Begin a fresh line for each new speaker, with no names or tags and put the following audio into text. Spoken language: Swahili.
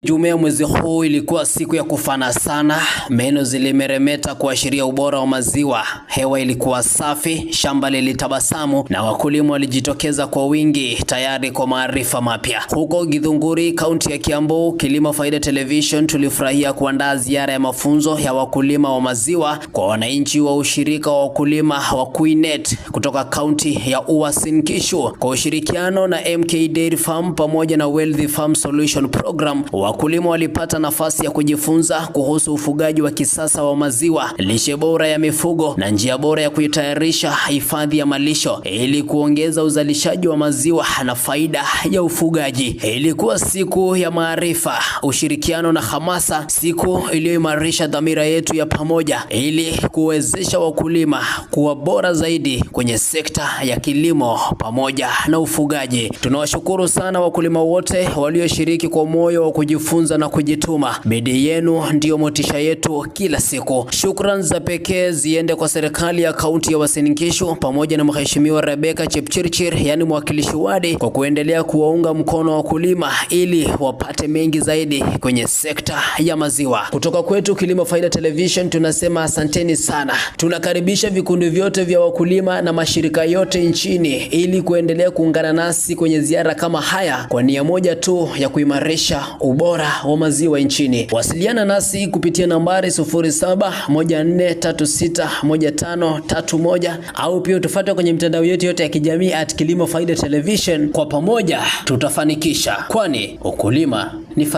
Jume ya mwezi huu ilikuwa siku ya kufana sana. Meno zilimeremeta kuashiria ubora wa maziwa. Hewa ilikuwa safi, shamba lilitabasamu na wakulima walijitokeza kwa wingi tayari kwa maarifa mapya. Huko Githunguri, kaunti ya Kiambu, Kilimo Faida Television tulifurahia kuandaa ziara ya mafunzo ya wakulima wa maziwa kwa wananchi wa ushirika wa wakulima wa Queenet kutoka kaunti ya Uasin Gishu kwa ushirikiano na MK Dairy Farm pamoja na Wealthy Farm Solution Program. Wakulima walipata nafasi ya kujifunza kuhusu ufugaji wa kisasa wa maziwa, lishe bora ya mifugo na njia bora ya kuitayarisha hifadhi ya malisho ili kuongeza uzalishaji wa maziwa na faida ya ufugaji. Ilikuwa siku ya maarifa, ushirikiano na hamasa, siku iliyoimarisha dhamira yetu ya pamoja ili kuwezesha wakulima kuwa bora zaidi kwenye sekta ya kilimo pamoja na ufugaji. Tunawashukuru sana wakulima wote walioshiriki kwa moyo wa kujifunza na kujituma. Bidii yenu ndio motisha yetu kila siku. Shukrani za pekee ziende kwa serikali ya kaunti ya Uasin Gishu pamoja na Mheshimiwa Rebecca Chepchirchir, yani mwakilishi wadi, kwa kuendelea kuwaunga mkono wakulima ili wapate mengi zaidi kwenye sekta ya maziwa. Kutoka kwetu Kilimo Faida Television tunasema asanteni sana. Tunakaribisha vikundi vyote vya wakulima na mashirika yote nchini ili kuendelea kuungana nasi kwenye ziara kama haya kwa nia moja tu ya kuimarisha ubora wa maziwa nchini. Wasiliana nasi kupitia nambari 0714361531 au pia tufuate kwenye mitandao yetu yote ya kijamii @Kilimo Faida Television. Kwa pamoja tutafanikisha, kwani ukulima ni faida.